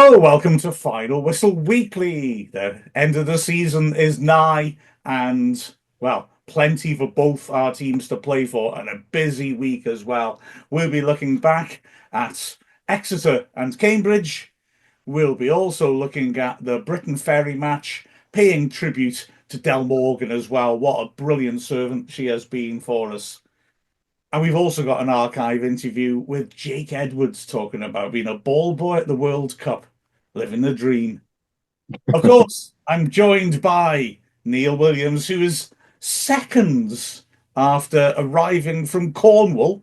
Hello, welcome to Final Whistle Weekly. The end of the season is nigh, and well, plenty for both our teams to play for, and a busy week as well. We'll be looking back at Exeter and Cambridge. We'll be also looking at the Briton Ferry match, paying tribute to Dell Morgan as well. What a brilliant servant she has been for us. And we've also got an archive interview with Jake Edwards talking about being a ball boy at the World Cup, living the dream. Of course, I'm joined by Neil Williams, who is seconds after arriving from Cornwall,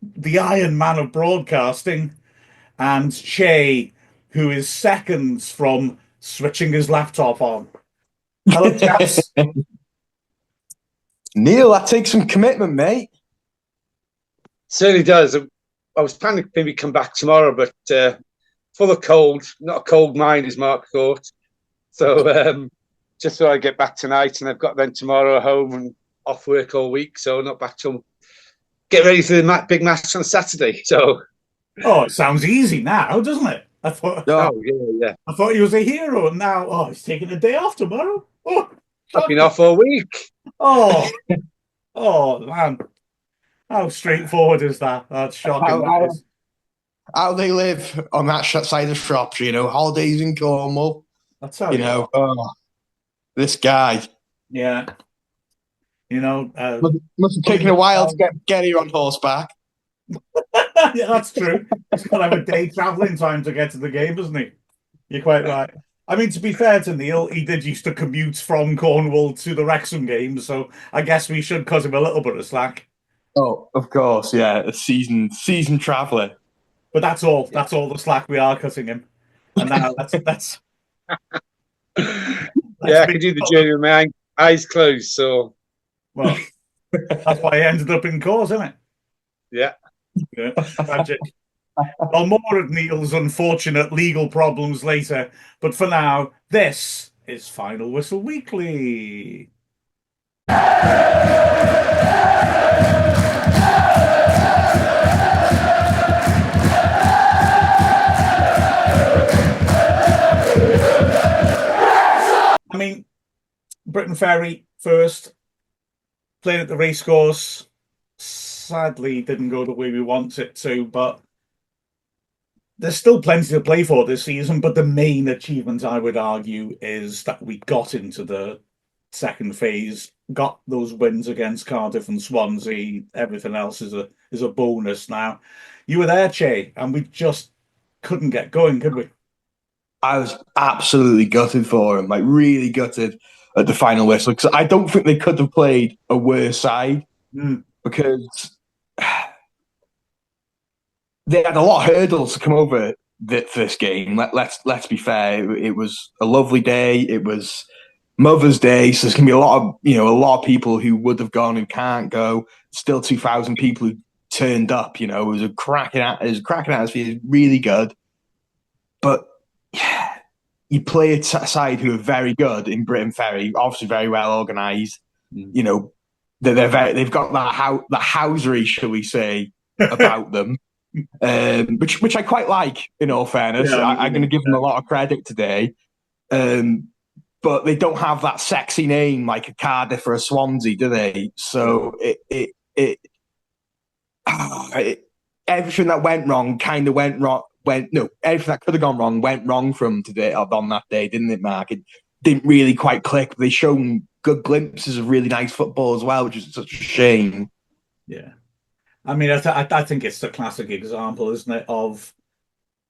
the Iron Man of broadcasting, and Chay, who is seconds from switching his laptop on. Hello, chaps. Neil, that takes some commitment, mate. Certainly does. I was planning to maybe come back tomorrow, but full of cold, not a cold mind, as Mark thought. So just so I get back tonight, and I've got then tomorrow home and off work all week, so not back till get ready for the big match on Saturday. So, it sounds easy now, doesn't it? I thought he was a hero, and now he's taking a day off tomorrow. I've been off all week. Oh man. How straightforward is that? That's shocking. How they live on that side of Shropshire, holidays in Cornwall. That's how this guy. Yeah. Must have taken a while to get here on horseback. Yeah, that's true. He's got to have a day travelling time to get to the game, doesn't he? You're quite right. I mean, to be fair to Neil, he did used to commute from Cornwall to the Wrexham games, so I guess we should cut him a little bit of slack. Oh, of course, yeah, a seasoned traveller. But that's all. Yeah. That's all the slack we are cutting him. And now that's I can do the journey with my eyes closed. So, well, that's why he ended up in court, isn't it? Yeah. Tragic. Well, more of Neil's unfortunate legal problems later. But for now, this is Final Whistle Weekly. I mean, Briton Ferry first, played at the racecourse. Sadly, didn't go the way we want it to, but there's still plenty to play for this season. But the main achievement, I would argue, is that we got into the second phase, got those wins against Cardiff and Swansea. Everything else is a bonus now. You were there, Chay, and we just couldn't get going, could we? I was absolutely gutted for him, like really gutted at the final whistle, because I don't think they could have played a worse side because they had a lot of hurdles to come over this game. Let's be fair. It was a lovely day. It was Mother's Day, so there's gonna be a lot of people who would have gone and can't go. Still 2,000 people who turned up. It was a cracking atmosphere. Really good, but you play a side who are very good in Briton Ferry, obviously very well organised. They've got that housery, shall we say, about them, which I quite like. In all fairness, yeah, I'm going to give them a lot of credit today, but they don't have that sexy name like a Cardiff or a Swansea, do they? So everything that went wrong kind of went wrong. Everything that could have gone wrong went wrong from today on that day, didn't it, Mark? It didn't really quite click. But they shown good glimpses of really nice football as well, which is such a shame. Yeah, I mean, I think it's the classic example, isn't it, of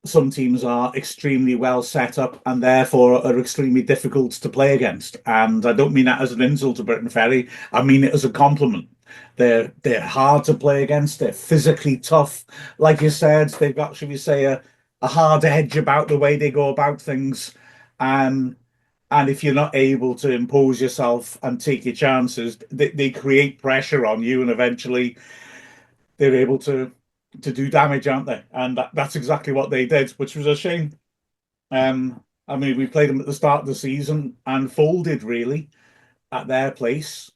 some teams are extremely well set up and therefore are extremely difficult to play against. And I don't mean that as an insult to Briton Ferry. I mean it as a compliment. They're hard to play against. They're physically tough. Like you said, they've got, should we say, a hard edge about the way they go about things. And if you're not able to impose yourself and take your chances, they create pressure on you, and eventually they're able to do damage, aren't they? And that's exactly what they did, which was a shame. I mean, we played them at the start of the season and folded, really, at their place.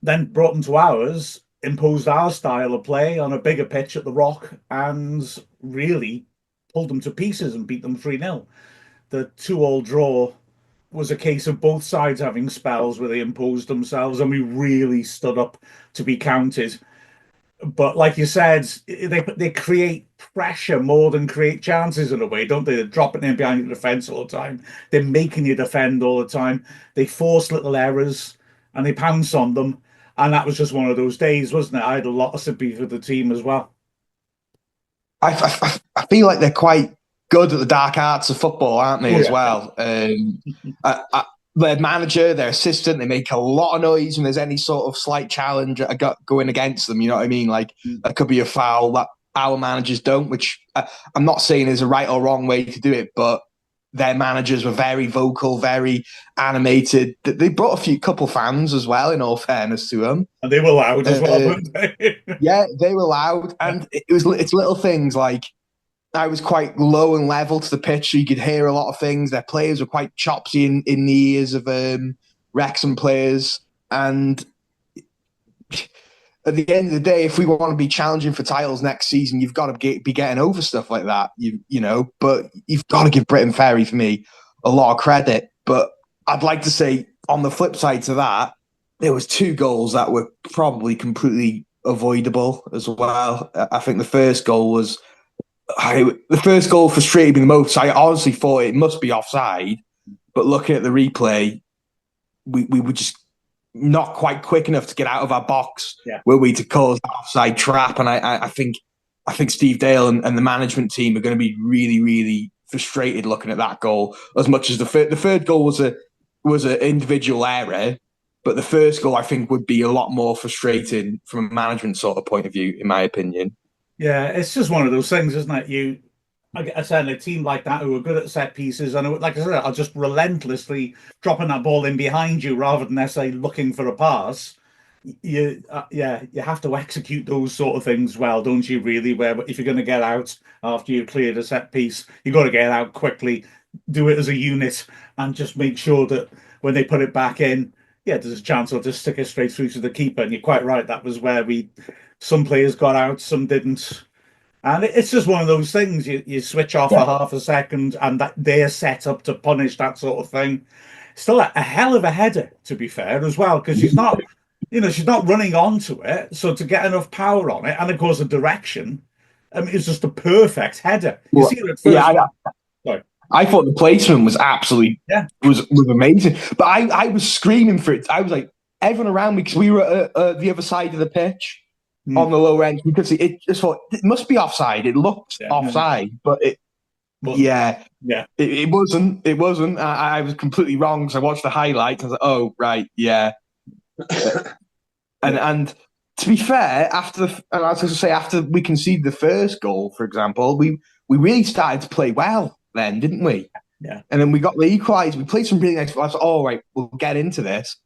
Then brought them to ours, imposed our style of play on a bigger pitch at the Rock, and really pulled them to pieces and beat them 3-0. The 2-all draw was a case of both sides having spells where they imposed themselves, and we really stood up to be counted. But like you said, they create pressure more than create chances in a way, don't they? They're dropping in behind your defence all the time. They're making you defend all the time. They force little errors and they pounce on them. And that was just one of those days, wasn't it? I had a lot of sympathy for the team as well. I feel like they're quite good at the dark arts of football, aren't they, as well? Their manager, their assistant, they make a lot of noise when there's any sort of slight challenge going against them. You know what I mean? Like, that could be a foul that our managers don't, which I'm not saying is a right or wrong way to do it, but their managers were very vocal, very animated. They brought couple fans as well, in all fairness to them. And they were loud as well, weren't they? Yeah, they were loud. And it's little things like, I was quite low and level to the pitch, so you could hear a lot of things. Their players were quite chopsy in the ears of Wrexham players. And at the end of the day, if we want to be challenging for titles next season, you've got to be getting over stuff like that. You know, but you've got to give Briton Ferry, for me, a lot of credit. But I'd like to say, on the flip side to that, there was 2 goals that were probably completely avoidable as well. I think the first goal frustrated me the most. I honestly thought it must be offside, but looking at the replay, we were just not quite quick enough to get out of our box, were we, to cause that offside trap. And I think Steve Dale and the management team are going to be really, really frustrated looking at that goal. As much as the third goal was an individual error, but the first goal, I think, would be a lot more frustrating from a management sort of point of view, in my opinion. Yeah, it's just one of those things, isn't it? I said, a team like that who are good at set pieces, and like I said, are just relentlessly dropping that ball in behind you rather than necessarily looking for a pass. You have to execute those sort of things well, don't you? Really, where if you're going to get out after you've cleared a set piece, you got to get out quickly, do it as a unit, and just make sure that when they put it back in, there's a chance they'll just stick it straight through to the keeper. And you're quite right, that was where some players got out, some didn't. And it's just one of those things. You switch off for half a second, and that they're set up to punish that sort of thing. Still a hell of a header, to be fair, as well, because she's not running onto it. So to get enough power on it, and of course the direction, I mean, it's just a perfect header. You see it at first. I thought the placement was absolutely was amazing, but I was screaming for it. I was like, everyone around me, because we were at the other side of the pitch. On the lower end, because it just thought it must be offside. It looked offside, but it wasn't. It wasn't. I was completely wrong because I watched the highlights. I was like, oh right, yeah. And to be fair, after we conceded the first goal, for example, we really started to play well then, didn't we? Yeah. And then we got the equaliser. We played some really nice. I was like, all right, we'll get into this.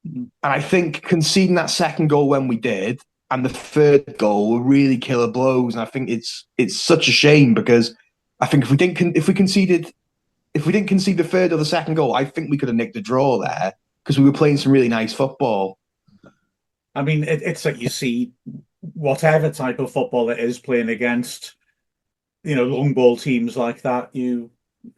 And I think conceding that second goal when we did, and the third goal were really killer blows. And I think it's such a shame, because I think if we didn't concede the third or the second goal, I think we could have nicked a draw there, because we were playing some really nice football. I mean, it's like, you see, whatever type of football it is, playing against, long ball teams like that, you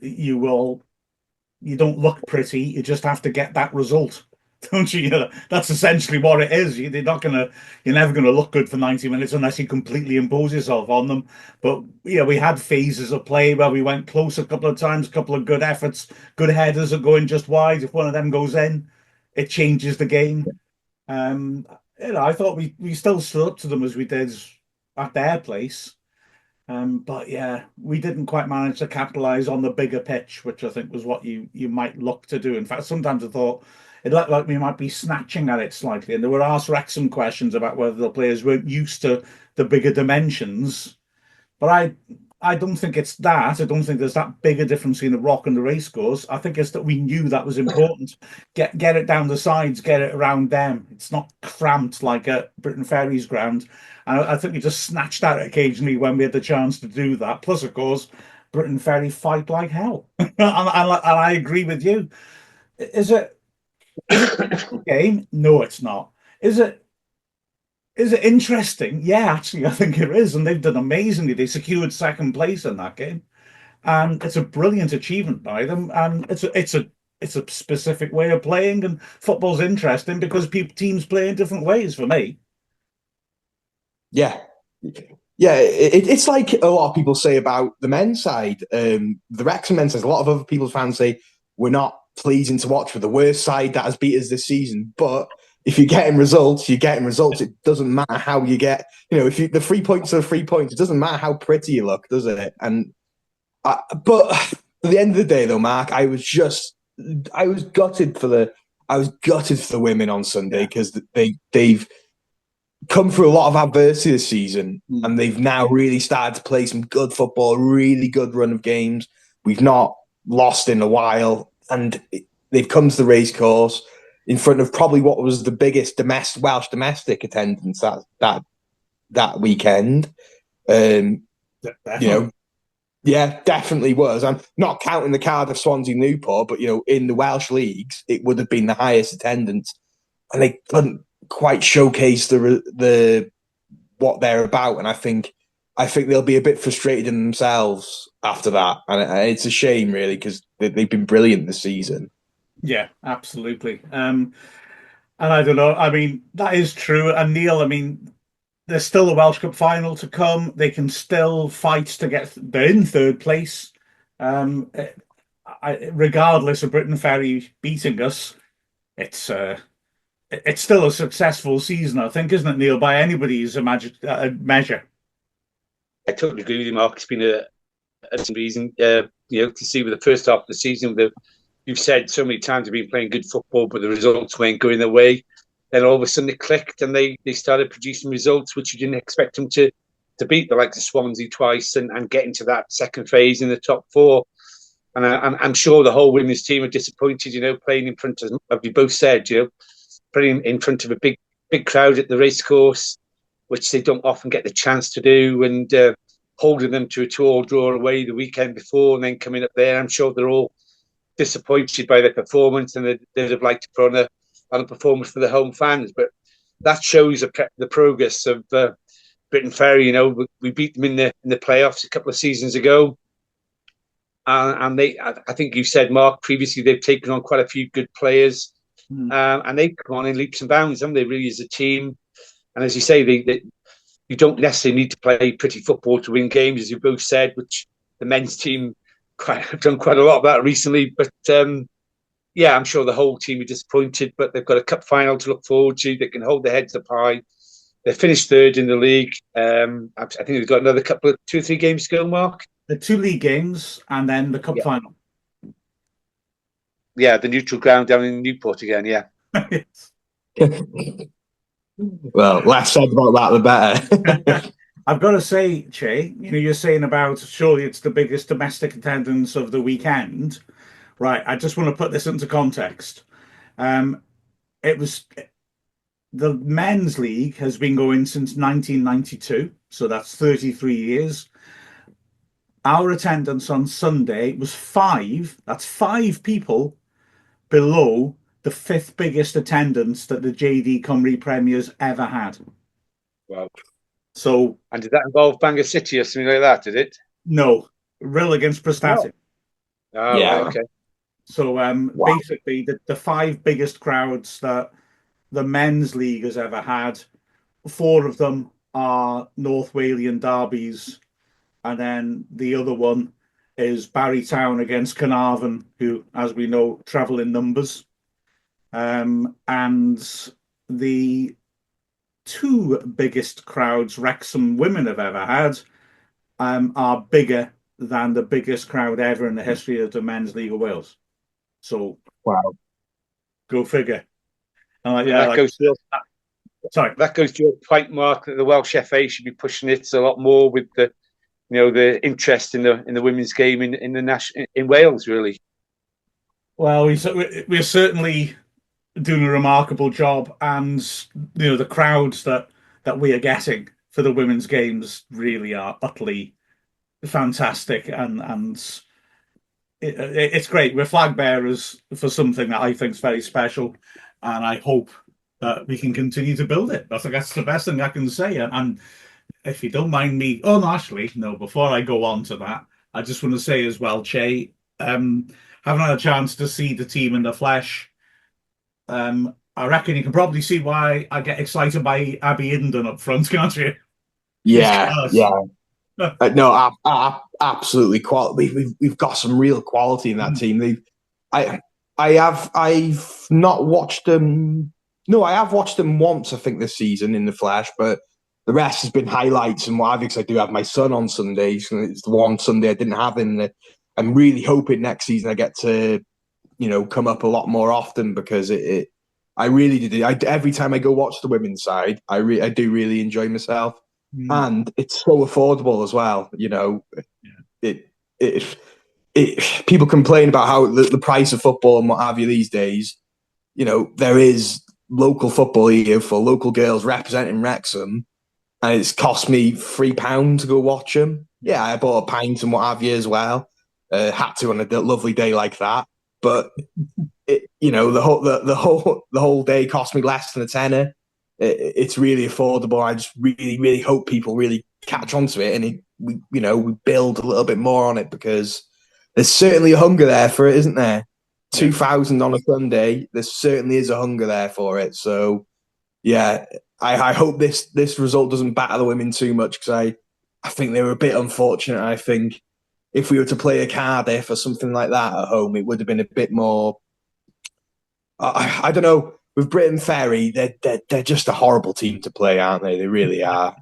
don't look pretty. You just have to get that result. Don't you? That's essentially what it is. You're never gonna look good for 90 minutes unless you completely impose yourself on them. But we had phases of play where we went close a couple of times, a couple of good efforts, good headers are going just wide. If one of them goes in, it changes the game. I thought we still stood up to them as we did at their place. But we didn't quite manage to capitalize on the bigger pitch, which I think was what you might look to do. In fact, sometimes I thought it looked like we might be snatching at it slightly. And there were asked Wrexham questions about whether the players weren't used to the bigger dimensions. But I don't think it's that. I don't think there's that big a difference between the Rock and the racecourse. I think it's that we knew that was important. Get it down the sides, get it around them. It's not cramped like at Briton Ferry's ground. And I think we just snatched at it occasionally when we had the chance to do that. Plus, of course, Briton Ferry fight like hell. and I agree with you. Is it a game? No, it's not. Is it interesting? Yeah, actually, I think it is. And they've done amazingly. They secured second place in that game. and it's a brilliant achievement by them. And it's a specific way of playing, and football's interesting because teams play in different ways. For me, Yeah. Yeah, it's like a lot of people say about the men's side. The Wrexham men's side, a lot of other people's fans say we're not pleasing to watch. We're the worst side that has beat us this season. But if you're getting results, you're getting results. It doesn't matter how you get. If the 3 points are 3 points, it doesn't matter how pretty you look, does it? But at the end of the day, though, Mark, I was gutted for the women on Sunday because they've come through a lot of adversity this season, and they've now really started to play some good football, a really good run of games. We've not lost in a while, and they've come to the racecourse in front of probably what was the biggest Welsh domestic attendance that weekend. Yeah, definitely was. I'm not counting the Cardiff, Swansea, Newport, but in the Welsh leagues, it would have been the highest attendance, and they couldn't quite showcase the what they're about. And I think they'll be a bit frustrated in themselves after that, and it's a shame, really, because they've been brilliant this season. Yeah, absolutely. And I don't know. I mean, that is true. And Neil, I mean, there's still a Welsh Cup final to come. They can still fight to they're in third place. Regardless of Briton Ferry beating us, it's still a successful season, I think, isn't it, Neil? By anybody's measure. I totally agree with you, Mark. It's been a reason, to see with the first half of the season. You've said so many times they've been playing good football, but the results weren't going their way. Then all of a sudden it clicked, and they started producing results which you didn't expect them to beat the likes of Swansea twice and get into that second phase in the top four. And I'm sure the whole women's team are disappointed, playing in front of, as we both said, playing in front of a big crowd at the racecourse, which they don't often get the chance to do, and holding them to a 2-2 draw away the weekend before, and then coming up there. I'm sure they're all disappointed by their performance, and they'd have liked to put on a performance for the home fans. But that shows the progress of Briton Ferry. We beat them in the playoffs a couple of seasons ago, and I think you said, Mark, previously they've taken on quite a few good players, and they've come on in leaps and bounds, haven't they, really, as a team? And as you say, you don't necessarily need to play pretty football to win games, as you both said, which the men's team have done quite a lot of that recently. But I'm sure the whole team are disappointed, but they've got a cup final to look forward to. They can hold their heads up high. They finished third in the league. I think they've got another 2 or 3 games to go, Mark. The 2 league games and then the cup final. Yeah, the neutral ground down in Newport again, yeah. Well, less said about that, the better. I've got to say, Chay, you're saying about surely it's the biggest domestic attendance of the weekend. Right, I just want to put this into context. It was the men's league has been going since 1992, so that's 33 years. Our attendance on Sunday was 5. That's 5 people below the 5th biggest attendance that the JD Cymru Premier's ever had. Wow. So, and did that involve Bangor City or something like that, did it? No. Rill against Prestatyn. Oh, yeah. Right, okay. So basically the 5 biggest crowds that the men's league has ever had, 4 of them are North Walian derbies, and then the other one is Barry Town against Carnarvon, who, as we know, travel in numbers. And the 2 biggest crowds Wrexham women have ever had are bigger than the biggest crowd ever in the history of the Men's League of Wales. So, wow, go figure. That goes to your point, Mark, that the Welsh FA should be pushing it a lot more with the interest in the women's game in Wales, really. Well, we're certainly doing a remarkable job, and the crowds that we are getting for the women's games really are utterly fantastic, and it's great. We're flag bearers for something that I think is very special, and I hope that we can continue to build it. I think that's the best thing I can say. And if you don't mind me, no, before I go on to that, I just want to say as well, Chay, haven't had a chance to see the team in the flesh. I reckon you can probably see why I get excited by Abby Inden up front, can't you? It's Yeah, class. yeah. No, absolutely. We've got some real quality in that team. I, I've not watched them. No, I have watched them once, I think, this season in the flesh, but the rest has been highlights and what have you. Because I do have my son on Sundays, and it's the one Sunday I didn't have him. I'm really hoping next season I get to, come up a lot more often because I really did. Every time I go watch the women's side, I do really enjoy myself, and it's so affordable as well. It it people complain about how the price of football and what have you these days. There is local football here for local girls representing Wrexham, and it's cost me £3 to go watch them. Yeah, I bought a pint and what have you as well. Had to on a lovely day like that, but the whole day cost me less than a tenner. It's really affordable. I just really, really hope people really catch on to it, and we build a little bit more on it because there's certainly a hunger there for it, isn't there? Yeah. 2,000 on a Sunday. There certainly is a hunger there for it. So yeah, I hope this result doesn't batter the women too much because I think they were a bit unfortunate. I think if we were to play a Cardiff or something like that at home, it would have been a bit more. I don't know. With Briton Ferry, they're just a horrible team to play, aren't they? They really are.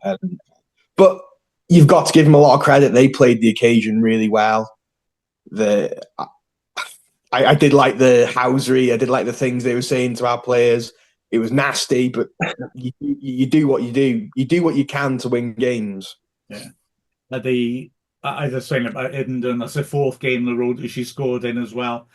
But you've got to give them a lot of credit. They played the occasion really well. I did like the housery. I did like the things they were saying to our players. It was nasty, but you do what you do. You do what you can to win games. Yeah. I was saying about Inden, that's the fourth game in a row that she scored in as well.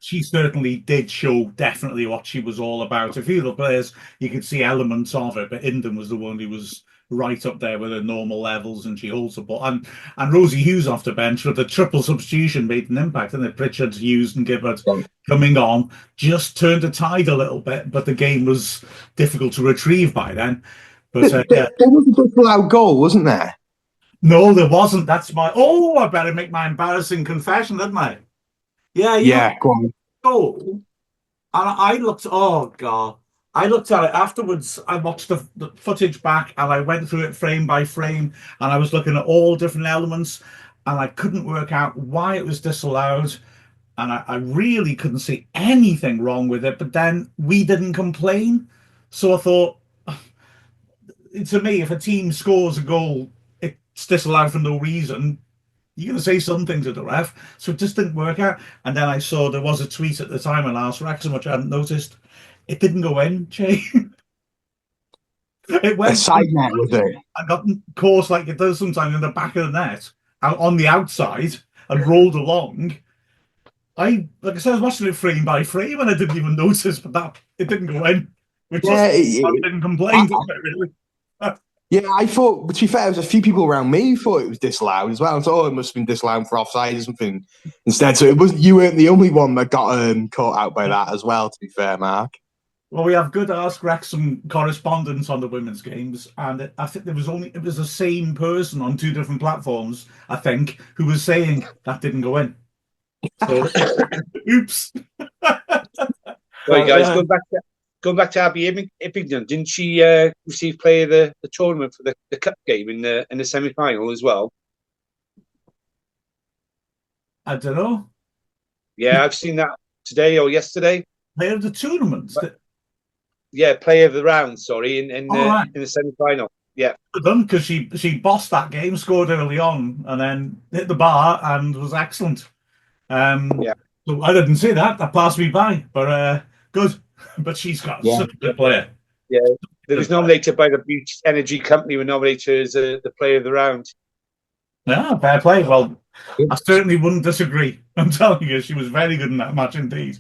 She certainly did show definitely what she was all about. A few of the players, you could see elements of it, but Inden was the one who was right up there with her normal levels, and she holds the ball. And Rosie Hughes off the bench with the triple substitution made an impact, and then Pritchard, Hughes, and Gibbard coming on just turned the tide a little bit, but the game was difficult to retrieve by then. But there was a disallowed goal, wasn't there? No, there wasn't. That's my. Oh, I better make my embarrassing confession, didn't I? Yeah, Yeah, go on. goal. And I looked. Oh God, I looked at it afterwards. I watched the footage back, and I went through it frame by frame, and I was looking at all different elements, and I couldn't work out why it was disallowed, and I really couldn't see anything wrong with it. But then we didn't complain, so I thought, to me, if a team scores a goal, it's disallowed for no reason. You're going to say something to the ref. So it just didn't work out. And then I saw there was a tweet at the time on Ask Wrexham, which I hadn't noticed. It didn't go in, Chay. It went a side net, was it? and got caught like it does sometimes in the back of the net, out on the outside, and rolled along. Like I said, I was watching it frame by frame, and I didn't even notice, but that it didn't go in. Which I didn't complain, didn't it, really? Yeah, I thought, but to be fair, there was a few people around me who thought it was disallowed as well. I thought, it must have been disallowed for offside or something instead. So you weren't the only one that got caught out by that as well, to be fair, Mark. Well, we have good Ask Wrexham correspondence on the women's games, and I think it was the same person on two different platforms, I think, who was saying that didn't go in. So, oops. Right, guys, going back to Abby Ippington, didn't she receive player of the tournament for the cup game in the semi-final as well? I don't know. Yeah, I've seen that today or yesterday. Player of the tournament. Yeah, player of the round. Sorry, in the semi-final. Yeah, because she bossed that game, scored early on, and then hit the bar and was excellent. Yeah. So I didn't see that. That passed me by, but good. But she's got such a good player. Yeah, it was nominated by the Beauty Energy Company. Were nominated as the player of the round. Yeah, fair play. Well, I certainly wouldn't disagree. I'm telling you, she was very good in that match indeed.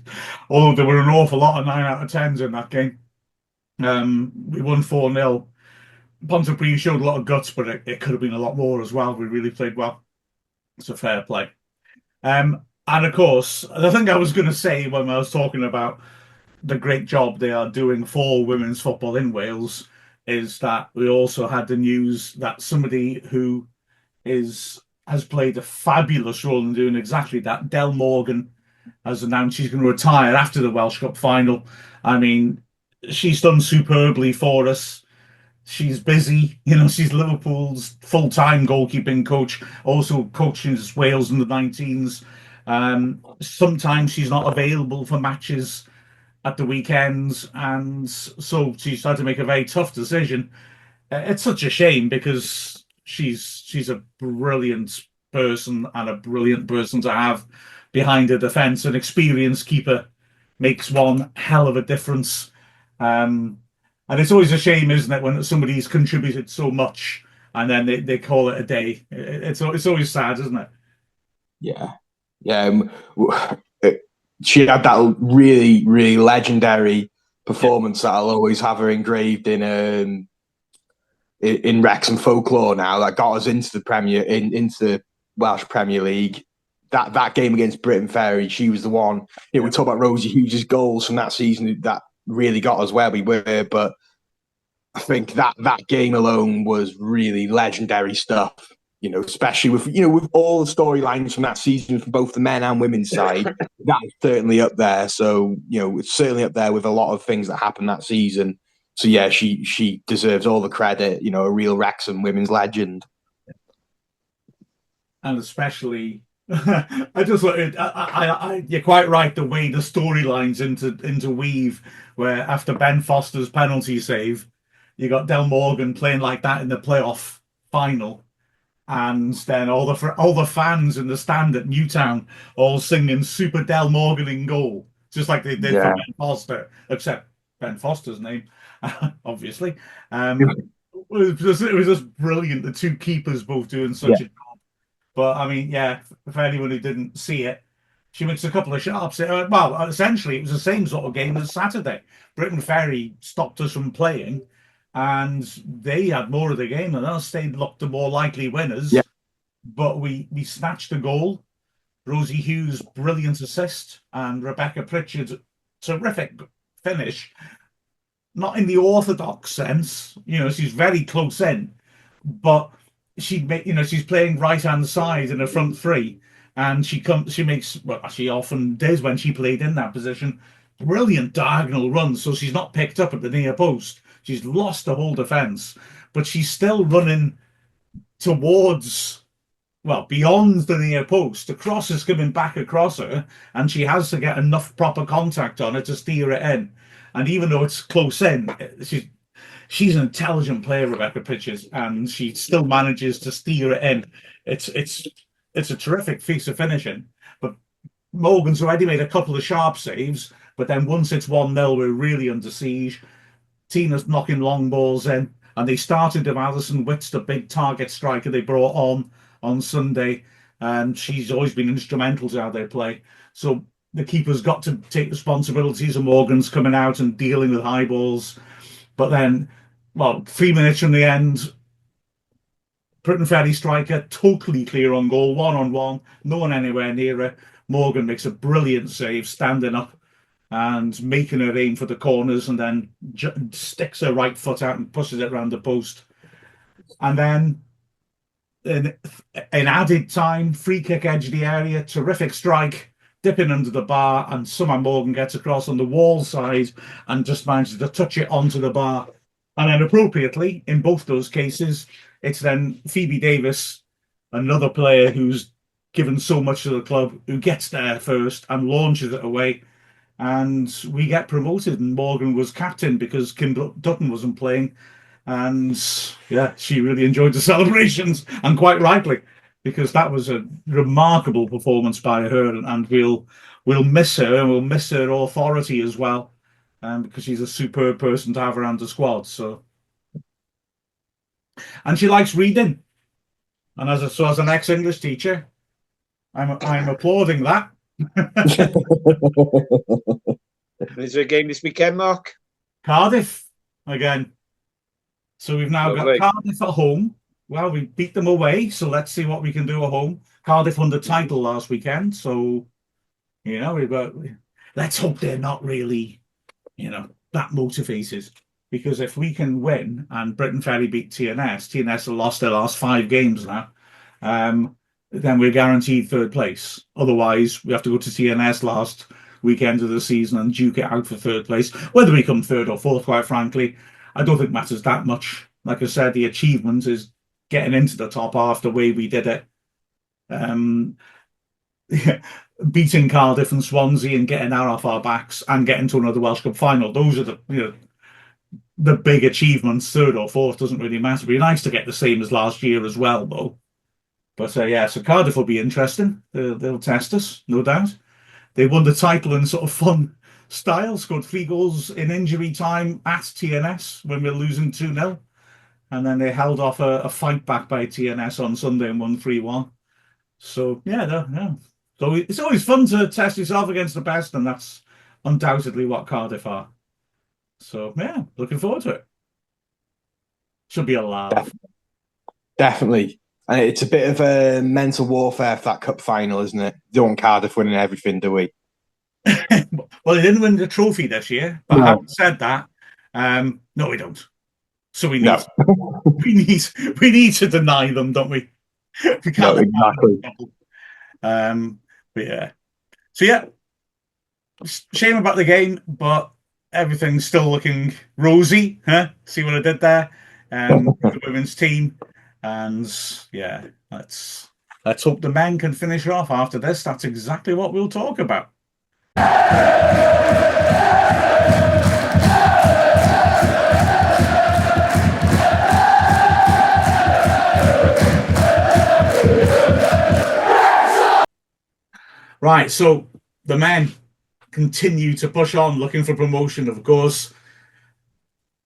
Although there were an awful lot of 9 out of 10s in that game. We won 4-0. Pontypridd showed a lot of guts, but it could have been a lot more as well. We really played well. It's a fair play. And of course, the thing I was going to say when I was talking about the great job they are doing for women's football in Wales is that we also had the news that somebody who is has played a fabulous role in doing exactly that. Dell Morgan has announced she's going to retire after the Welsh Cup final. I mean, she's done superbly for us. She's busy, she's Liverpool's full-time goalkeeping coach, also coaches Wales in the 19s. Sometimes she's not available for matches at the weekends, and so she's had to make a very tough decision. It's such a shame because she's a brilliant person and a brilliant person to have behind the defence. An experienced keeper makes one hell of a difference. And it's always a shame, isn't it, when somebody's contributed so much and then they call it a day. It's always sad, isn't it? Yeah, yeah. She had that really, really legendary performance that I'll always have her engraved in Wrexham folklore. Now that got us into into the Welsh Premier League. That game against Briton Ferry, she was the one. We talk about Rosie Hughes' goals from that season that really got us where we were, but I think that game alone was really legendary stuff. Especially with all the storylines from that season from both the men and women's side, that is certainly up there. So it's certainly up there with a lot of things that happened that season. So yeah, she deserves all the credit. A real Wrexham women's legend. And especially, I just you're quite right. The way the storylines interweave, where after Ben Foster's penalty save, you got Del Morgan playing like that in the playoff final. And then all the fans in the stand at Newtown all singing "Super Del Morgan in goal," just like they did for Ben Foster, except Ben Foster's name, obviously. It was just brilliant. The two keepers both doing such a job. But I mean, for anyone who didn't see it, she makes a couple of sharps. Well, essentially, it was the same sort of game as Saturday. Briton Ferry stopped us from playing, and they had more of the game than us. They looked the more likely winners, but we snatched a goal. Rosie Hughes' brilliant assist, and Rebecca Pritchard's terrific finish. Not in the orthodox sense, she's very close in, but she's playing right hand side in a front three, and she makes what she often does when she played in that position. Brilliant diagonal runs, so she's not picked up at the near post. She's lost the whole defence, but she's still running towards, beyond the near post. The cross is coming back across her, and she has to get enough proper contact on it to steer it in. And even though it's close in, she's an intelligent player, Rebecca Pritchard, and she still manages to steer it in. It's a terrific piece of finishing. But Morgan's already made a couple of sharp saves, but then once it's 1-0, we're really under siege. Tina's knocking long balls in, and they started with Alison Witts, the big target striker they brought on Sunday, and she's always been instrumental to how they play. So the keeper's got to take responsibilities, and Morgan's coming out and dealing with high balls. But then, 3 minutes from the end, Briton Ferry striker totally clear on goal, 1-on-1, no one anywhere near her. Morgan makes a brilliant save, standing up and making her aim for the corners, and then sticks her right foot out and pushes it around the post. And then in added time, free kick edge of the area, terrific strike, dipping under the bar, and somehow Morgan gets across on the wall side and just manages to touch it onto the bar. And then appropriately, in both those cases, it's then Phoebe Davis, another player who's given so much to the club, who gets there first and launches it away. And we get promoted, and Morgan was captain because Kim Dutton wasn't playing. And she really enjoyed the celebrations, and quite rightly, because that was a remarkable performance by her, and we'll miss her, and we'll miss her authority as well, because she's a superb person to have around the squad. So, and she likes reading, and as an ex-English teacher, I'm applauding that. Is there a game this weekend, Mark? Cardiff again. So we've now got Cardiff at home. Well, we beat them away, so let's see what we can do at home. Cardiff won the title last weekend, so let's hope they're not really, that motivated. Because if we can win, and Briton Ferry beat TNS have lost their last 5 games now. then we're guaranteed third place. Otherwise, we have to go to TNS last weekend of the season and duke it out for third place. Whether we come third or fourth, quite frankly, I don't think matters that much. Like I said, the achievement is getting into the top half the way we did it. Beating Cardiff and Swansea and getting that off our backs and getting to another Welsh Cup final. Those are the big achievements. Third or fourth doesn't really matter. It'd be nice to get the same as last year as well, though. But yeah, so Cardiff will be interesting. They'll test us, no doubt. They won the title in sort of fun style, scored 3 goals in injury time at TNS when we were losing 2-0. And then they held off a fight back by TNS on Sunday and won 3-1. So, yeah. So it's always fun to test yourself against the best, and that's undoubtedly what Cardiff are. So, yeah, looking forward to it. Should be a laugh. Definitely. And it's a bit of a mental warfare for that cup final, isn't it? Don't want Cardiff winning everything, do we? Well, they didn't win the trophy this year, but No. having said that, no, we don't. So we need No. we need to deny them, don't we? We can't No, exactly. But yeah. So yeah, shame about the game, but everything's still looking rosy. Huh? See what I did there? The women's team, and yeah, let's hope the men can finish off after this. That's exactly what we'll talk about. Right, so the men continue to push on, looking for promotion, of course.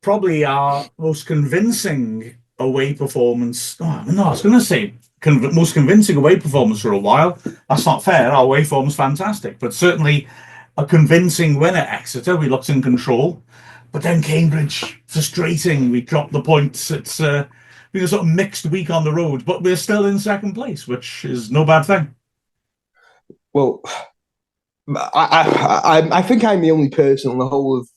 Probably our most convincing away performance. Oh, no, I was going to say most convincing away performance for a while. That's not fair. Our away form's fantastic, but certainly a convincing win at Exeter. We looked in control, but then Cambridge, frustrating. We dropped the points. It's been a sort of mixed week on the road, but we're still in second place, which is no bad thing. Well, I think I'm the only person on the whole of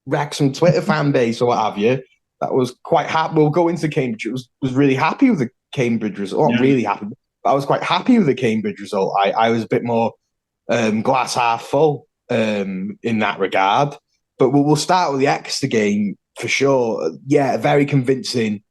Wrexham Twitter fan base or what have you that was quite happy. We'll go into Cambridge. Was really happy with the Cambridge result. Not really happy, but I was quite happy with the Cambridge result. I was a bit more glass half full in that regard. But we'll start with the Exeter game for sure. Yeah, a very convincing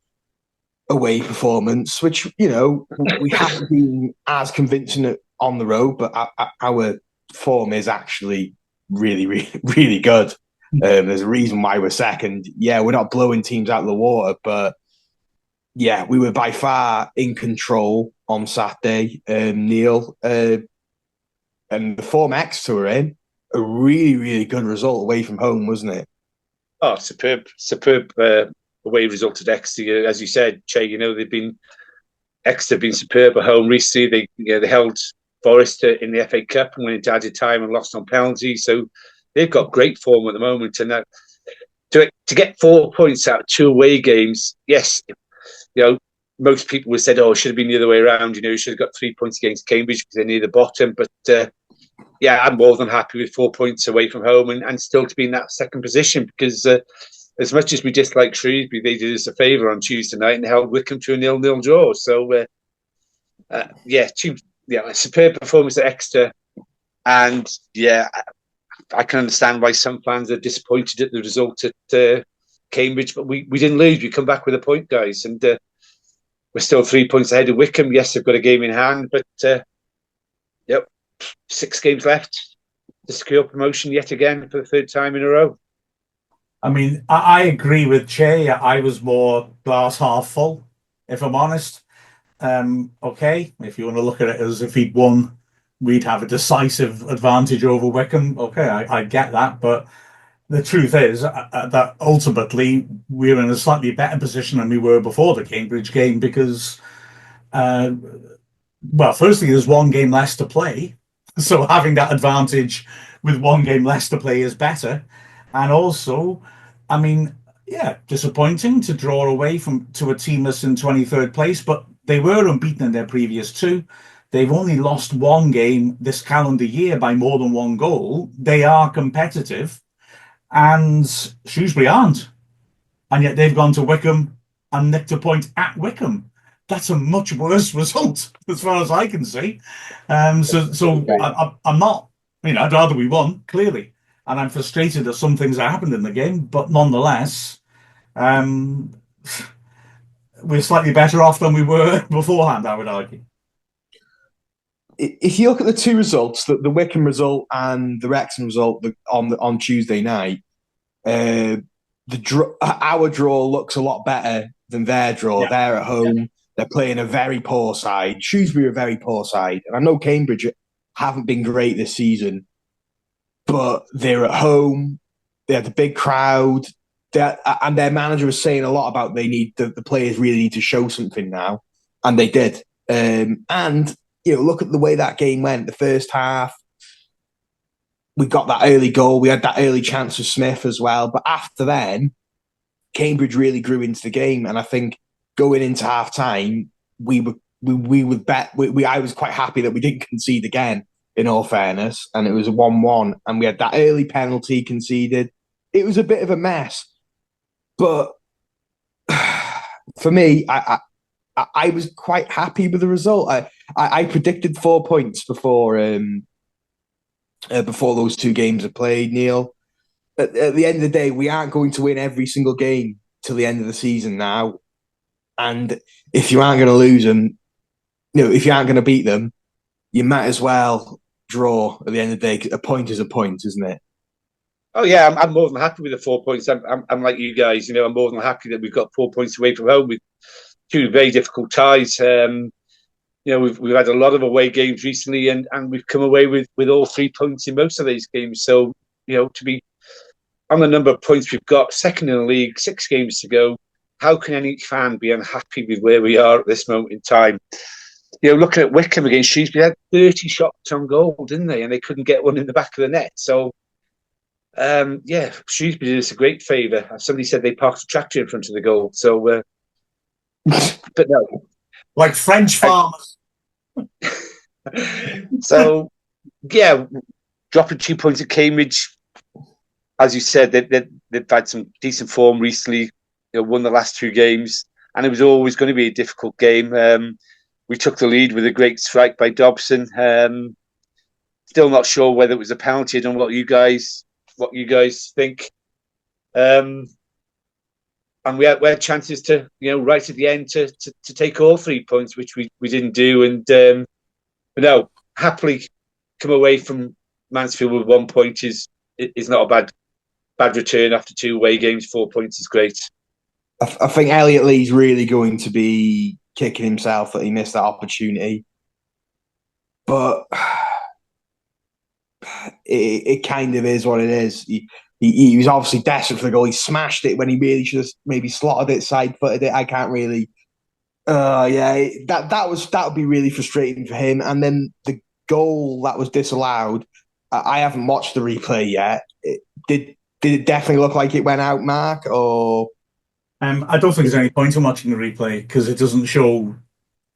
away performance, which, you know, we haven't been as convincing on the road, but our form is actually really, really, really good. There's a reason why we're second. Yeah, we're not blowing teams out of the water, but yeah, we were by far in control on Saturday, Neil. And the form Exeter were in, a really, really good result away from home, wasn't it? Oh, superb away result at Exeter. As you said, Chay, you know, Exeter been superb at home recently. They held Forest in the FA Cup and went into added time and lost on penalty. So they've got great form at the moment. And that, to get 4 points out of 2 away games, yes, you know, most people would have said, oh, it should have been the other way around. You know, you should have got 3 points against Cambridge because they're near the bottom. But yeah, I'm more than happy with 4 points away from home and still to be in that second position because as much as we dislike Shrewsbury, they did us a favour on Tuesday night and held Wycombe to a 0-0 draw. So, a superb performance at Exeter. And yeah, I can understand why some fans are disappointed at the result at Cambridge, but we didn't lose. We come back with a point, guys, and we're still 3 points ahead of Wycombe. Yes, they've got a game in hand, but 6 games left to secure promotion yet again for the 3rd time in a row. I mean, I agree with Chay. I was more glass half full, if I'm honest. Okay, if you want to look at it as if he'd won, we'd have a decisive advantage over Wycombe. Okay, I get that, but the truth is that ultimately we're in a slightly better position than we were before the Cambridge game because, firstly, there's 1 game less to play, so having that advantage with 1 game less to play is better, and also, I mean, yeah, disappointing to draw away to a team that's in 23rd place, but they were unbeaten in their previous 2. They've only lost 1 game this calendar year by more than 1 goal. They are competitive, and Shrewsbury aren't. And yet they've gone to Wycombe and nicked a point at Wycombe. that's a much worse result as far as I can see. I'm not, I'd rather we won, clearly. And I'm frustrated that some things that happened in the game, but nonetheless, um, we're slightly better off than we were beforehand, I would argue. If you look at the two results, the Wycombe result and the Wrexham result on Tuesday night, our draw looks a lot better than their draw. Yeah. They're at home. Yeah. They're playing a very poor side. Shrewsbury are a very poor side. And I know Cambridge haven't been great this season, but they're at home. They had the big crowd. And their manager was saying a lot about the players really need to show something now. And they did. And look at the way that game went. The first half, we got that early goal. We had that early chance of Smith as well. But after then, Cambridge really grew into the game. And I think going into half time, I was quite happy that we didn't concede again, in all fairness. And it was a 1-1. And we had that early penalty conceded. It was a bit of a mess. But for me, I was quite happy with the result. I predicted 4 points before those two games are played, Neil. At the end of the day, we aren't going to win every single game till the end of the season now. And if you aren't going to lose them, if you aren't going to beat them, you might as well draw at the end of the day. A point is a point, isn't it? Oh yeah, I'm more than happy with the 4 points. I'm like you guys, I'm more than happy that we've got 4 points away from home with two very difficult ties. We've had a lot of away games recently, and we've come away with all 3 points in most of these games. So to be on the number of points we've got, second in the league, 6 games to go, how can any fan be unhappy with where we are at this moment in time? Looking at Wycombe against Shrewsbury, they had 30 shots on goal, didn't they? And they couldn't get one in the back of the net. So Shrewsbury did us a great favour. Somebody said they parked a tractor in front of the goal. So, but no, like French farmers. So, yeah, dropping 2 points at Cambridge, as you said, they've had some decent form recently. Won the last 2 games, and it was always going to be a difficult game. We took the lead with a great strike by Dobson. Still not sure whether it was a penalty. I don't know what you guys think. And we had chances to, right at the end to take all 3 points, which we didn't do. And but no, happily come away from Mansfield with 1 point is not a bad return after 2 away games. 4 points is great. I think Elliot Lee's really going to be kicking himself that he missed that opportunity. But it kind of is what it is. He was obviously desperate for the goal. He smashed it when he really should have maybe slotted it, side-footed it. I can't really. That would be really frustrating for him. And then the goal that was disallowed. I haven't watched the replay yet. Did it definitely look like it went out, Mark? Or I don't think there's any point in watching the replay because it doesn't show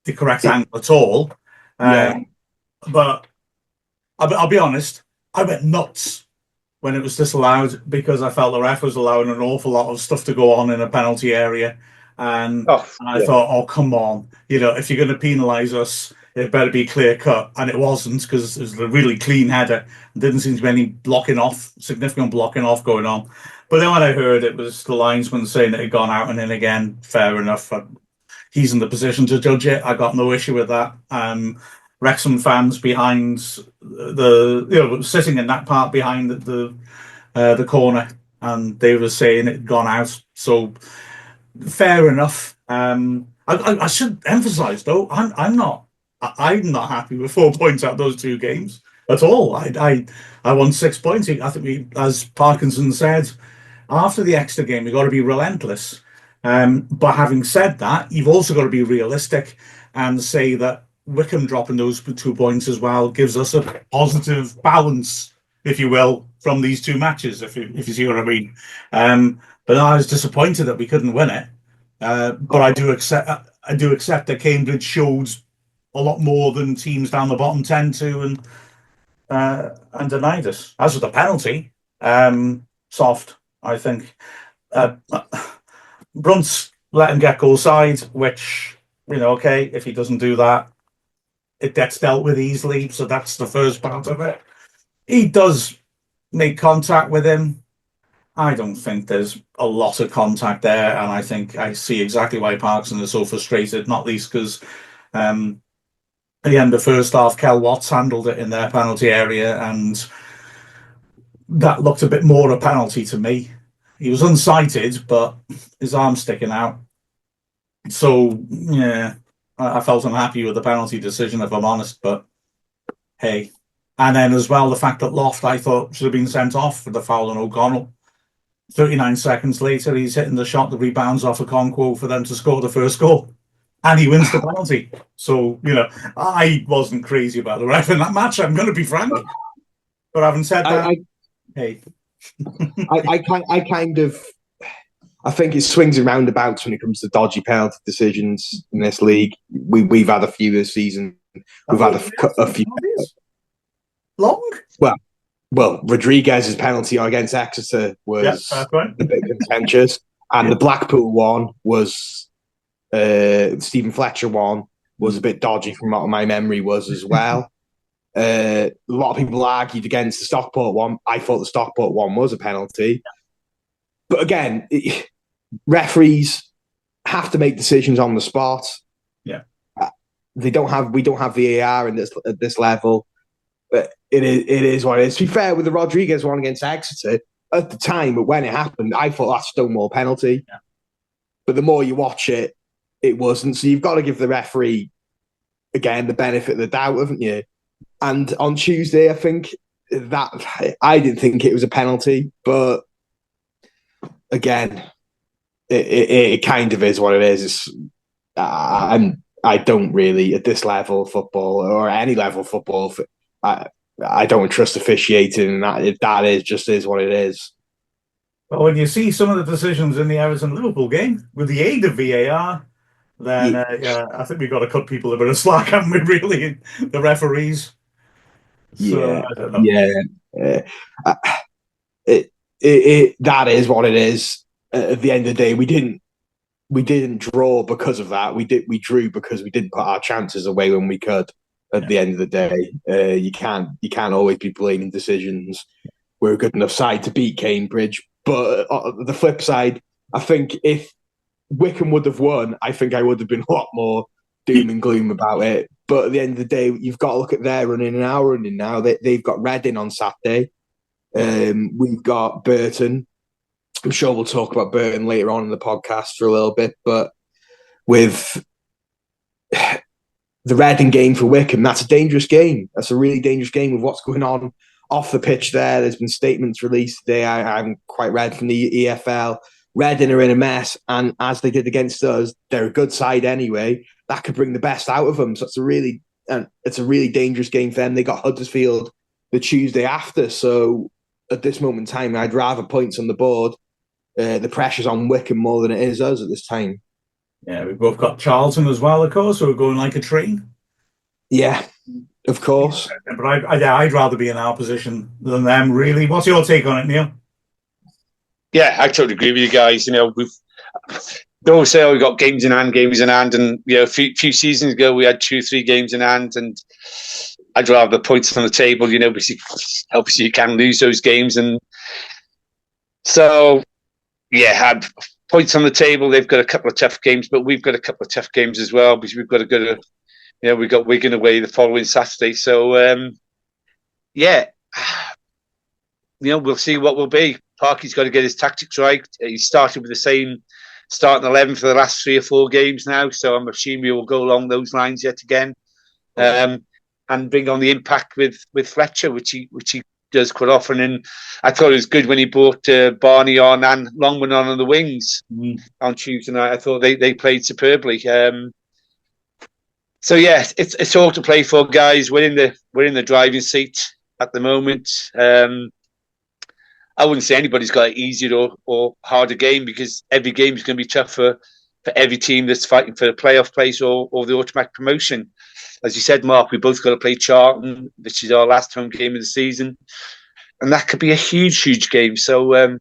the correct angle at all. But I'll be honest, I went nuts when it was disallowed because I felt the ref was allowing an awful lot of stuff to go on in a penalty area. And I thought, oh, come on. If you're going to penalise us, it better be clear cut. And it wasn't because it was a really clean header. There didn't seem to be any significant blocking off going on. But then when I heard it was the linesman saying it had gone out and in again, fair enough. He's in the position to judge it. I got no issue with that. Wrexham fans behind sitting in that part behind the corner, and they were saying it had gone out. So fair enough. I should emphasise though, I'm not happy with 4 points out of those 2 games at all. I won 6 points. I think as Parkinson said, after the Exeter game, we've got to be relentless. But having said that, you've also got to be realistic and say that Wycombe dropping those 2 points as well gives us a positive balance, if you will, from these 2 matches, if you see what I mean. But I was disappointed that we couldn't win it. But I do accept that Cambridge showed a lot more than teams down the bottom tend to, and denied us. As for the penalty, soft, I think. Brunt's let him get goal side, which okay, if he doesn't do that, it gets dealt with easily. So that's the first part of it. He does make contact with him. I don't think there's a lot of contact there, and I think I see exactly why Parkinson is so frustrated, not least because at the end of the first half, Kel Watts handled it in their penalty area, and that looked a bit more a penalty to me. He was unsighted, but his arm's sticking out. So, yeah, I felt unhappy with the penalty decision, if I'm honest, but hey. And then as well, the fact that Loft, I thought, should have been sent off for the foul on O'Connell. 39 seconds later, he's hitting the shot that rebounds off a Conquo for them to score the first goal. And he wins the penalty. So, I wasn't crazy about the ref in that match, I'm going to be frank. But having said that, hey. I think it swings and roundabouts when it comes to dodgy penalty decisions in this league. We've had a few this season. We've had a few. Long? Well, Rodriguez's penalty against Exeter was a bit contentious, and the Blackpool one was Stephen Fletcher one was a bit dodgy from what my memory was as well. A lot of people argued against the Stockport one. I thought the Stockport one was a penalty. But again, referees have to make decisions on the spot. Yeah. We don't have VAR at this level. But it is what it is. To be fair, with the Rodriguez one against Exeter, at the time, but when it happened, I thought that's Stonewall penalty. Yeah. But the more you watch it, it wasn't. So you've got to give the referee, again, the benefit of the doubt, haven't you? And on Tuesday, I think that I didn't think it was a penalty, but again, it kind of is what it is. I don't really, at this level of football or any level of football, I don't trust officiating, and that is what it is. Well, when you see some of the decisions in the Everton-Liverpool game with the aid of VAR, then I think we've got to cut people a bit of slack, haven't we, really, the referees? So, I don't know. That is what it is. At the end of the day, we didn't draw because of that. We drew because we didn't put our chances away when we could. At the end of the day, you can't always be blaming decisions. We're a good enough side to beat Cambridge, but the flip side, I think if Wycombe would have won, I think I would have been a lot more doom and gloom about it. But at the end of the day, you've got to look at their running and our running now. They've got Reading on Saturday. We've got Burton. I'm sure we'll talk about Burton later on in the podcast for a little bit, but with the Reading game for Wycombe, that's a dangerous game. That's a really dangerous game with what's going on off the pitch there. There's been statements released today I haven't quite read from the EFL. Reading are in a mess, and as they did against us, they're a good side anyway. That could bring the best out of them. So it's a really dangerous game for them. They got Huddersfield the Tuesday after. So at this moment in time, I'd rather points on the board. The pressure's on Wycombe more than it is us at this time. Yeah, we've both got Charlton as well, of course, so we're going like a train. Yeah, of course. But I'd rather be in our position than them, really. What's your take on it, Neil? Yeah, I totally agree with you guys. They always say, we've got games in hand, and a few seasons ago we had 2-3 games in hand, and I'd rather the points on the table. Obviously you can lose those games, and so had points on the table. They've got a couple of tough games, but we've got a couple of tough games as well, because we've got to go to, we've got Wigan away the following Saturday. So we'll see what will be. Parky's got to get his tactics right. He started with the same starting 11 for the last 3 or 4 games now, so I'm assuming he will go along those lines yet again, and bring on the impact with Fletcher, which he does quite often. And I thought it was good when he brought Barney on and Longman on the wings on Tuesday night. I thought they played superbly. It's all to play for, guys. We're in the driving seat at the moment. I wouldn't say anybody's got an easier or harder game, because every game is going to be tough for every team that's fighting for the playoff place or the automatic promotion. As you said, Mark, we both got to play Charlton, which is our last home game of the season, and that could be a huge, huge game. So,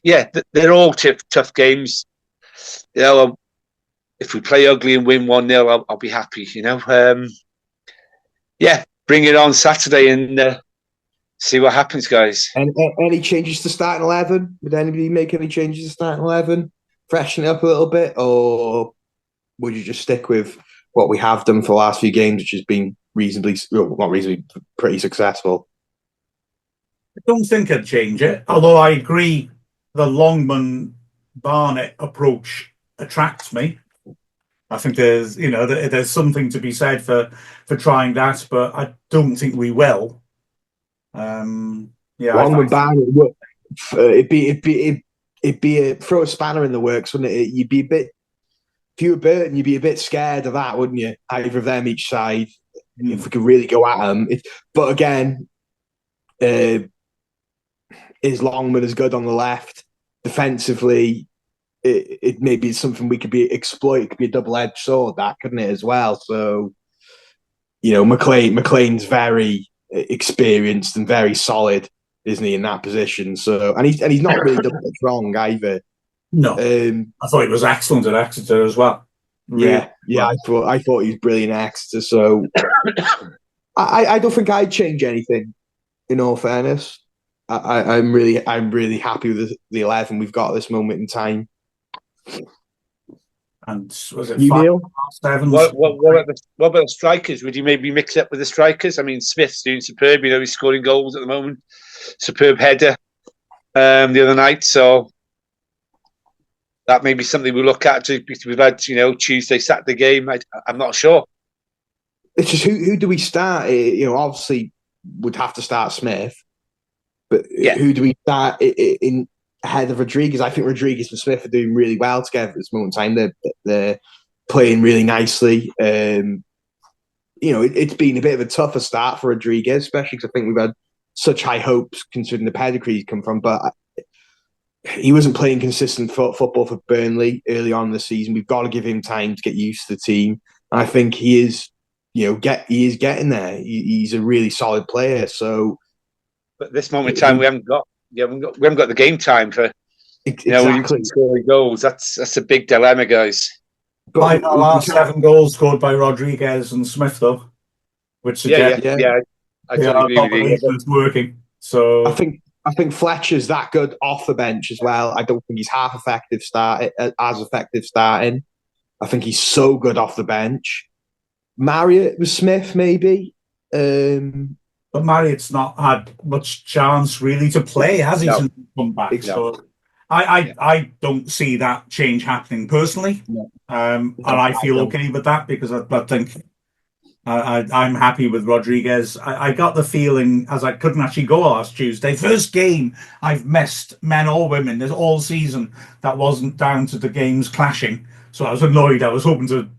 they're all tough games. if we play ugly and win 1-0, I'll be happy. Bring it on Saturday and see what happens, guys. And any changes to starting 11? Would anybody make any changes to starting 11? Freshen it up a little bit, or would you just stick with what we have done for the last few games, which has been pretty successful? I don't think I'd change it, although I agree the Longman Barnett approach attracts me. I think there's something to be said for trying that, but I don't think we will. Longman Barnett, it'd be throw a spanner in the works, wouldn't it? You'd be a bit. If you were Burton, you'd be a bit scared of that, wouldn't you? Either of them each side, if we could really go at them. But again, is Longman as good on the left? Defensively, it maybe is something we could exploit. It could be a double-edged sword, that, couldn't it, as well? So, McLean's very experienced and very solid, isn't he, in that position? So, and he's not really done much wrong either. No, I thought he was excellent at Exeter as well. Really I thought he was brilliant at Exeter. So I don't think I'd change anything. In all fairness, I'm really happy with the 11 we've got at this moment in time. And was it you, Neil? 7? What about the strikers? Would you maybe mix it up with the strikers? I mean, Smith's doing superb. He's scoring goals at the moment. Superb header the other night. So that may be something we'll look at. We've had, Tuesday, Saturday game. I'm not sure. It's just who do we start? Obviously would have to start Smith, but who do we start in ahead of Rodriguez? I think Rodriguez and Smith are doing really well together at this moment in time. They're playing really nicely. It's been a bit of a tougher start for Rodriguez, especially because I think we've had such high hopes considering the pedigree he's come from, but he wasn't playing consistent football for Burnley early on in the season. We've got to give him time to get used to the team. And I think he is, he is getting there. He's a really solid player. So, but at this moment in time, we haven't got the game time for exactly scoring goals. That's a big dilemma, guys. But by the last 7 goals scored by Rodriguez and Smith, though, which suggests I totally agree with you. It's working. So I think Fletcher's that good off the bench as well. I don't think he's as effective starting. I think he's so good off the bench. Marriott with Smith, maybe. But Marriott's not had much chance really to play, has he, since he's come back? Exactly. So I don't see that change happening personally. And I feel okay with that because I think I'm happy with Rodriguez. I got the feeling, as I couldn't actually go last Tuesday, first game I've missed, men or women, this all season, that wasn't down to the games clashing. So I was annoyed. I was hoping to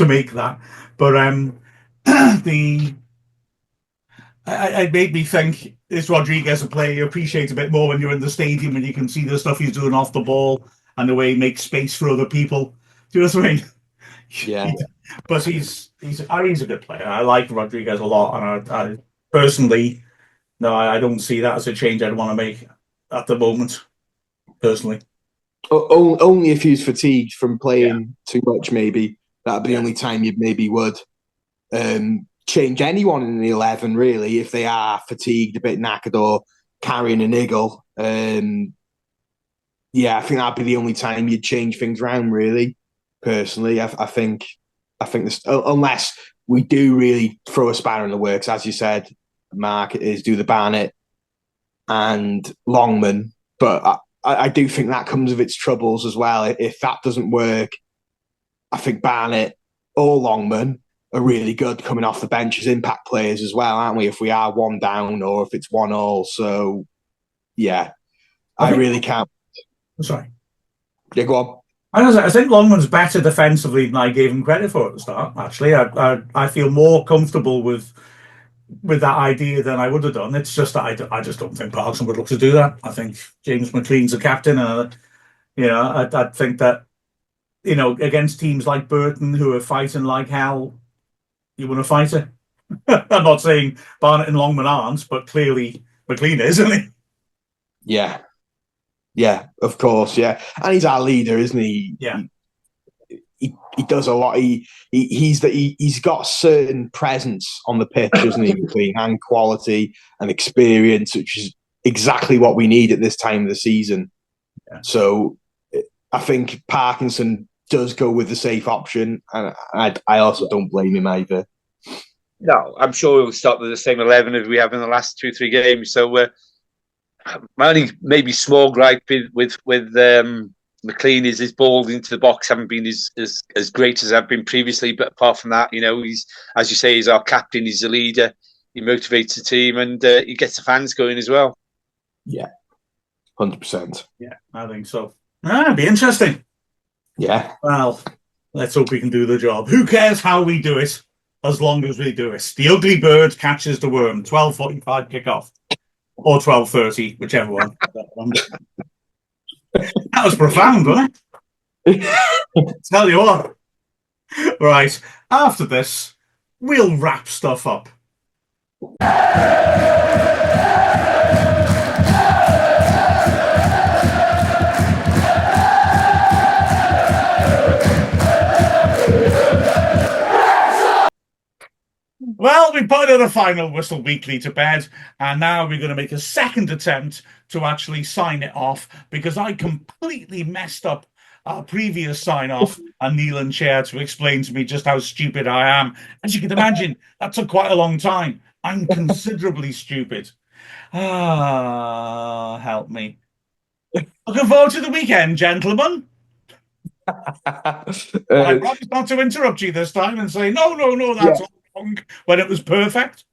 make that. But it made me think, is Rodriguez a player you appreciate a bit more when you're in the stadium and you can see the stuff he's doing off the ball and the way he makes space for other people? Do you know what I mean? Yeah. But he's a good player. I like Rodriguez a lot, and I personally, I don't see that as a change I'd want to make at the moment. Personally, only if he's fatigued from playing too much, maybe that'd be the only time you maybe would change anyone in the 11. Really, if they are fatigued, a bit knackered, or carrying a niggle. I think that'd be the only time you'd change things around. Really, personally, I think this, unless we do really throw a spanner in the works, as you said, Mark, is do the Barnett and Longman. But I do think that comes with its troubles as well. If that doesn't work, I think Barnett or Longman are really good coming off the bench as impact players as well, aren't we? If we are 1 down or if it's 1-1. So, I really can't. Sorry. Yeah, go on. I think Longman's better defensively than I gave him credit for at the start. Actually, I feel more comfortable with that idea than I would have done. It's just that I just don't think Parkinson would look to do that. I think James McLean's the captain, and I think that against teams like Burton who are fighting like hell, you want to fight it. I'm not saying Barnett and Longman aren't, but clearly McLean is, isn't he? Yeah, of course, yeah. And he's our leader, isn't he? Yeah. he does a lot. He's got a certain presence on the pitch, isn't he? Between hand quality and experience, which is exactly what we need at this time of the season. Yeah. So I think Parkinson does go with the safe option, and I also don't blame him either. No, I'm sure we'll start with the same 11 as we have in the last 2-3 games. So my only maybe small gripe with McLean is his balls into the box haven't been as great as I've been previously. But apart from that, he's, as you say, he's our captain, he's the leader, he motivates the team, and he gets the fans going as well. Yeah, 100%. Yeah, I think so. It'd be interesting. Yeah. Well, let's hope we can do the job. Who cares how we do it, as long as we do it? The ugly bird catches the worm. 12:45 kickoff. Or 12:30, whichever one. That was profound, wasn't it? Tell you what. Right, after this, we'll wrap stuff up. Well, we put the final Whistle Weekly to bed, and now we're going to make a second attempt to actually sign it off, because I completely messed up our previous sign-off, and Neil and Chay to explain to me just how stupid I am. As you can imagine, that took quite a long time. I'm considerably stupid. Help me. Looking forward to the weekend, gentlemen. I promise not to interrupt you this time and say, no, that's all wrong, when it was perfect.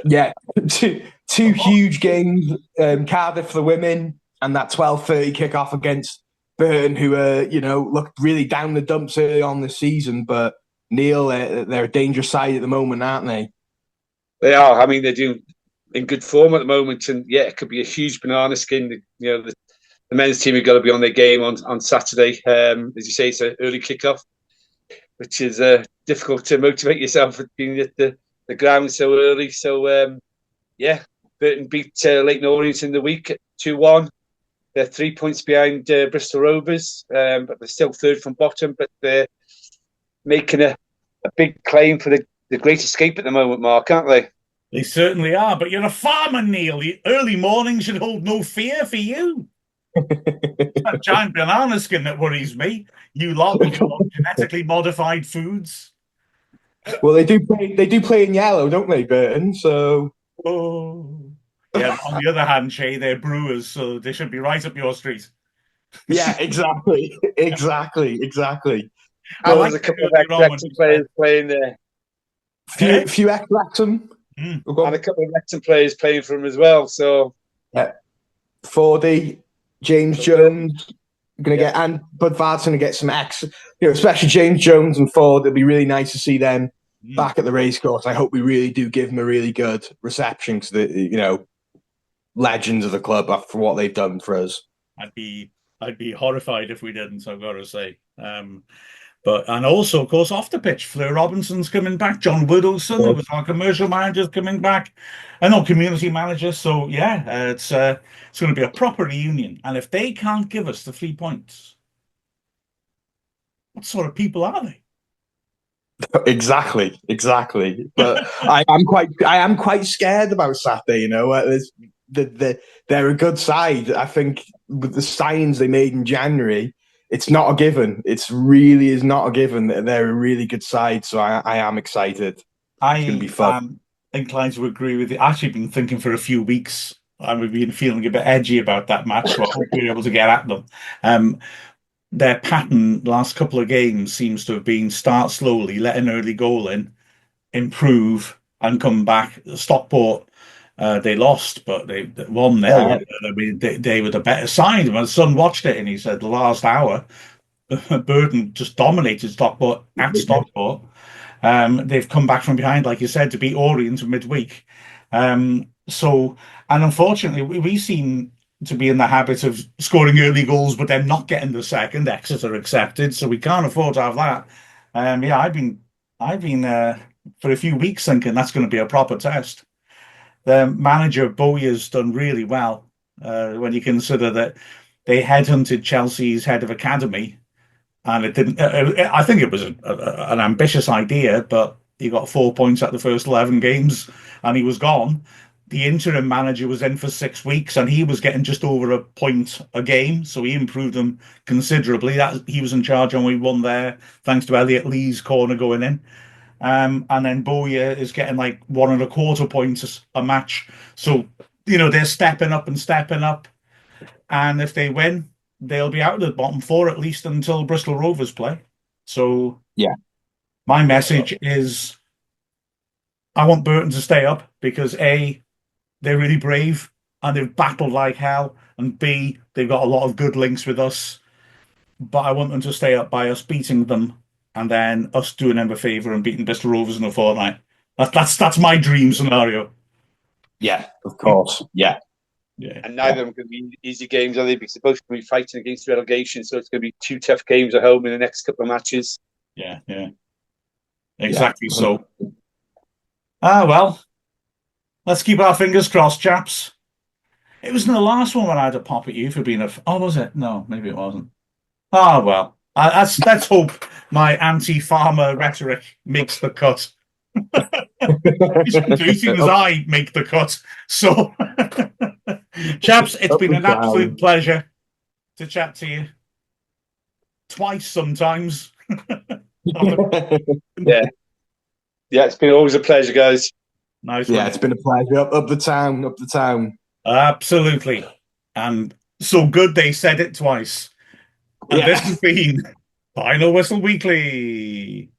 Yeah, two huge games, Cardiff for the women, and that 12:30 kickoff against Burton, who looked really down the dumps early on this season. But Neil, they're a dangerous side at the moment, aren't they? They are. I mean, they're doing in good form at the moment, and yeah, it could be a huge banana skin. The men's team have got to be on their game on Saturday. As you say, it's an early kickoff, which is difficult to motivate yourself at being at the ground so early. So Burton beat Leyton Orient in the week at 2-1. They're 3 points behind Bristol Rovers, but they're still third from bottom. But they're making a big claim for the Great Escape at the moment, Mark, aren't they? They certainly are. But you're a farmer, Neil. The early morning should hold no fear for you. It's that giant banana skin that worries me. You lot with your genetically modified foods. Well, they do play in yellow, don't they, Burton? So. Yeah, on the other hand, Chay, they're brewers, so they should be right up your street. Yeah, exactly. Well, there's a couple of ex-Wrexham players playing there. Few ex-Wrexham. And a couple of Wrexham players playing for him as well. So, yeah, Fordy, James Jones, and Bud Vard's going to get some especially James Jones and Ford. It'd be really nice to see them back at the racecourse. I hope we really do give them a really good reception to the legends of the club for what they've done for us. I'd be horrified if we didn't, I've got to say. And also, of course, off the pitch, Fleur Robinson's coming back. John Whittleson, who was our commercial manager, coming back. I know community manager. So yeah, it's going to be a proper reunion. And if they can't give us the 3 points, what sort of people are they? Exactly. But I am quite scared about Saturday. They're a good side. I think with the signings they made in January, it's not a given. It really is not a given. They're a really good side, so I am excited. It's going to be fun. I'm inclined to agree with you. I've actually been thinking for a few weeks. I've been feeling a bit edgy about that match, so I hope we're able to get at them. Their pattern last couple of games seems to have been start slowly, let an early goal in, improve, and come back. Stockport, they lost, but they 1-0. Yeah. I mean, they were the better side. My son watched it, and he said the last hour, Burton just dominated Stockport at Stockport. They've come back from behind, like you said, to beat Orient midweek. And unfortunately, we seem to be in the habit of scoring early goals, but then not getting the second. Exeter accepted, so we can't afford to have that. I've been for a few weeks thinking that's going to be a proper test. The manager Bowyer's done really well when you consider that they headhunted Chelsea's head of academy and it didn't. I think it was an ambitious idea, but he got 4 points at the first 11 games, and he was gone. The interim manager was in for 6 weeks, and he was getting just over a point a game, so he improved them considerably. That he was in charge, and we won there thanks to Elliot Lee's corner going in. And then Bowyer is getting like 1.25 points a match. So, they're stepping up and stepping up. And if they win, they'll be out of the bottom four at least until Bristol Rovers play. So, Yeah. my message is I want Burton to stay up because A, they're really brave and they've battled like hell. And B, they've got a lot of good links with us. But I want them to stay up by us beating them and then us doing them a favour and beating Bristol Rovers in a fortnight. That's my dream scenario. Yeah, of course. Yeah. Yeah. And neither of them going to be easy games, are they? Because they're both going to be fighting against relegation, so it's going to be 2 tough games at home in the next couple of matches. Yeah. Exactly Yeah. so. Well, let's keep our fingers crossed, chaps. It was in the last one when I had a pop at you for being Oh, was it? No, maybe it wasn't. Well. Let's hope my anti-farmer rhetoric makes the cut. As I make the cut. So, chaps, it's been an absolute pleasure to chat to you. Twice sometimes. Yeah, it's been always a pleasure, guys. Nice. Yeah, it's been a pleasure. Up the town. Absolutely. And so good they said it twice. And this has been Final Whistle Weekly.